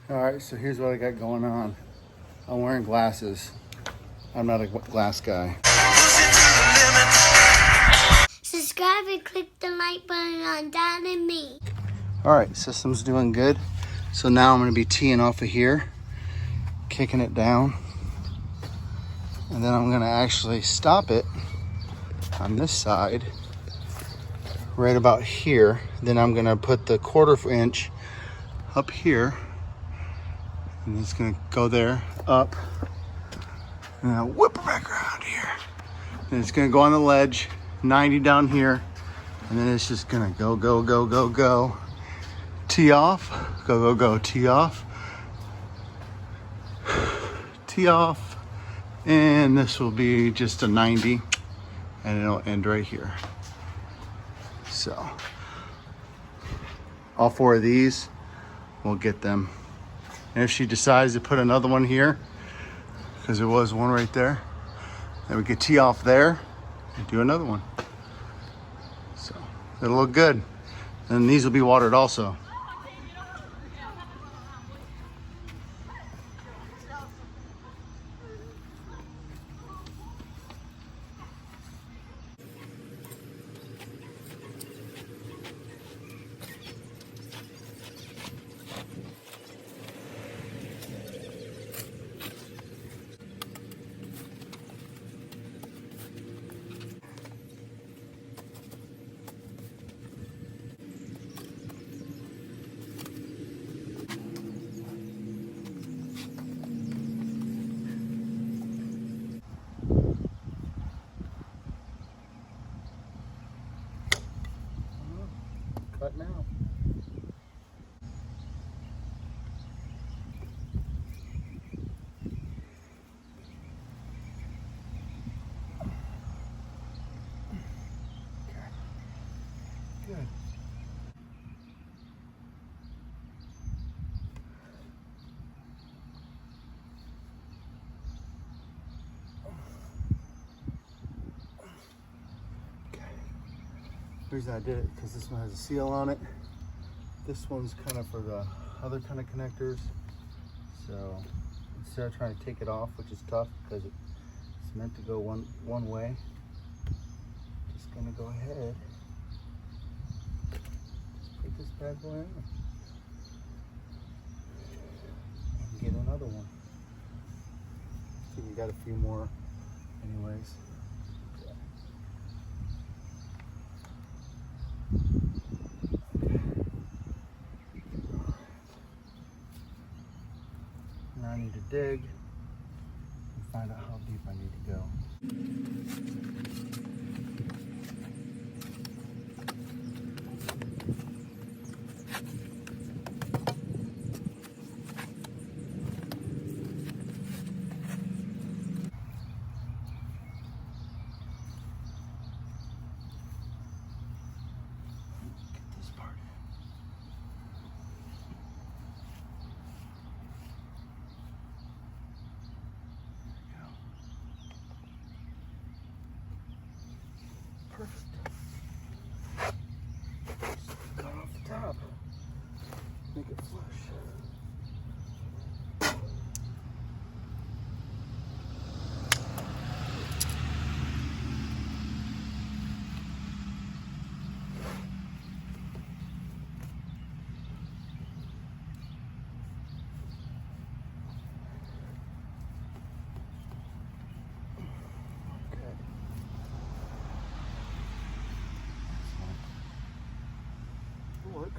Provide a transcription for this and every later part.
All right, so here's what I got going on. I'm wearing glasses. I'm not a glass guy. Subscribe and click the like button on Dad and me. All right, system's doing good. So now I'm gonna be teeing off of here, kicking it down, and then I'm gonna actually stop it on this side, right about here. Then I'm gonna put the 1/4 inch up here, and it's gonna go there, up, and I'll whip it back around here. And it's gonna go on the ledge, 90 down here, and then it's just gonna go, go, go, go, go. Tee off, go, go, go, tee off, tee off, and this will be just a 90, and it'll end right here. So, all 4 of these, we'll get them. And if she decides to put another one here, because there was one right there, then we could tee off there and do another one. So, it'll look good. And these will be watered also. Cut now. Okay. Good. The reason I did it because this one has a seal on it. This one's kind of for the other kind of connectors. So instead of trying to take it off, which is tough because it's meant to go one way, just gonna go ahead, just put this bad boy in and get another one. I think we got a few more anyways. Now I need to dig and find out how deep I need to go. Get this part in. Perfect. Just cut off the top. Make it flush. Work.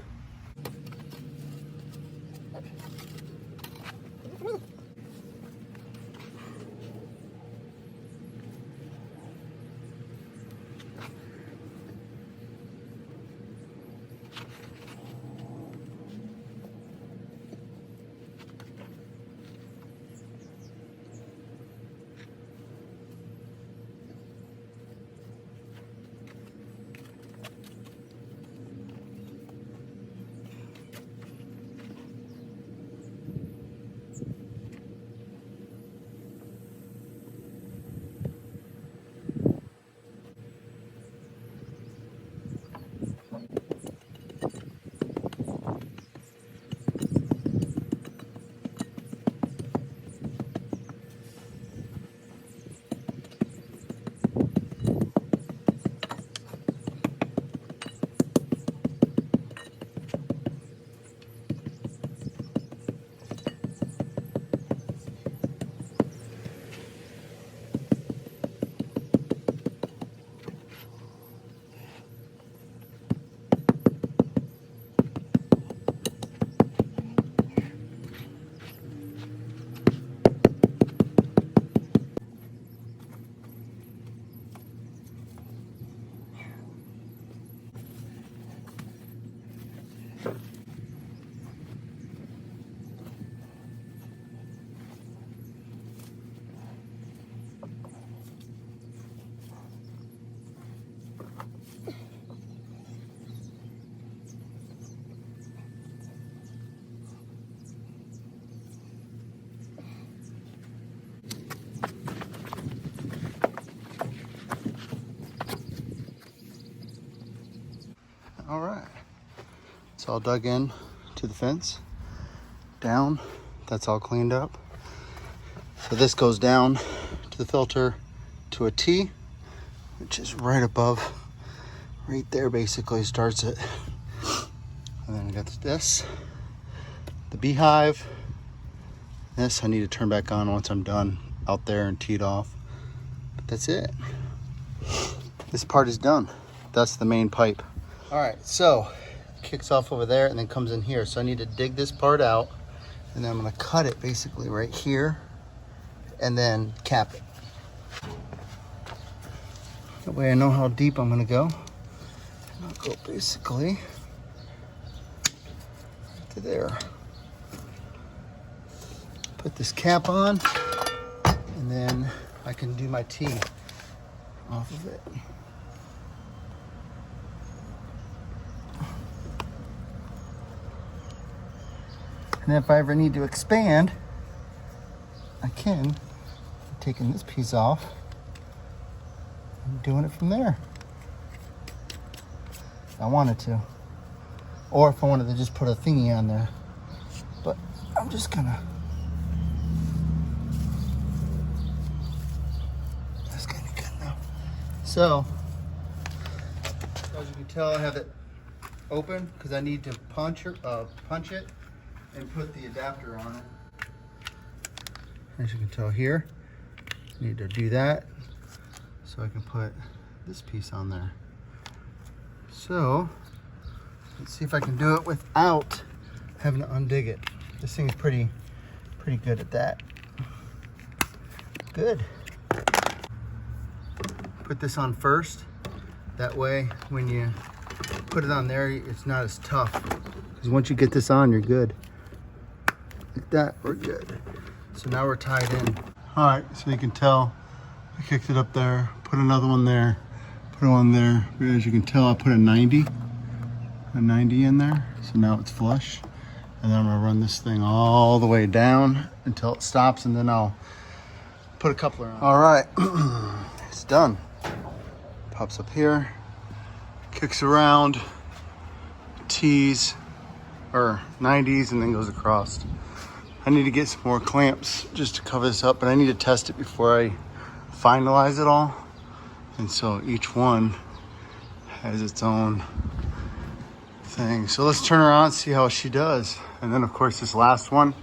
It's all dug in to the fence. Down, that's all cleaned up. So this goes down to the filter to a T, which is right above, right there basically starts it. And then I got this, the beehive. This I need to turn back on once I'm done out there and teed off. But that's it. This part is done. That's the main pipe. All right, so kicks off over there and then comes in here. So I need to dig this part out and then I'm gonna cut it basically right here and then cap it. That way I know how deep I'm gonna go. And I'll go basically to there. Put this cap on and then I can do my tee off of it. And if I ever need to expand, I can. I'm taking this piece off and doing it from there. If I wanted to. Or if I wanted to just put a thingy on there. But I'm just gonna. That's gonna be good enough. So, as you can tell, I have it open because I need to punch it and put the adapter on it. As you can tell here, I need to do that so I can put this piece on there. So let's see if I can do it without having to undig it. This thing's pretty good at that. Good. Put this on first. That way when you put it on there, it's not as tough. Because once you get this on, you're good. Like that, we're good. So now we're tied in. All right, so you can tell I kicked it up there, put another one there, put one there. As you can tell, I put a 90 in there. So now it's flush. And then I'm gonna run this thing all the way down until it stops, and then I'll put a coupler on. All right, it's done. Pops up here, kicks around, tees, or 90s, and then goes across. I need to get some more clamps just to cover this up, but I need to test it before I finalize it all. And so each one has its own thing. So let's turn her on, see how she does. And then of course this last one,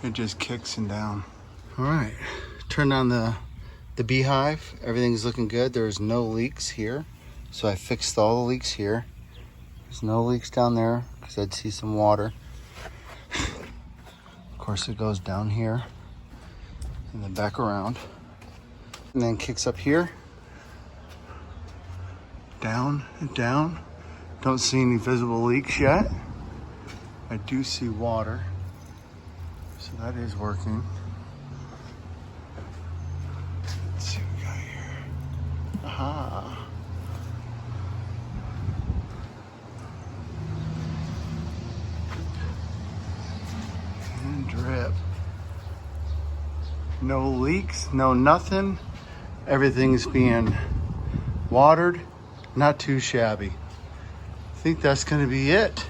it just kicks and down. All right, turn on the beehive. Everything's looking good. There's no leaks here. So I fixed all the leaks here. There's no leaks down there because I'd see some water. Of course it goes down here and then back around and then kicks up here, down and down. Don't see any visible leaks yet. I do see water, so that is working. Let's see what we got here. Aha. And drip. No leaks, no nothing. Everything's being watered. Not too shabby. I think that's gonna be it.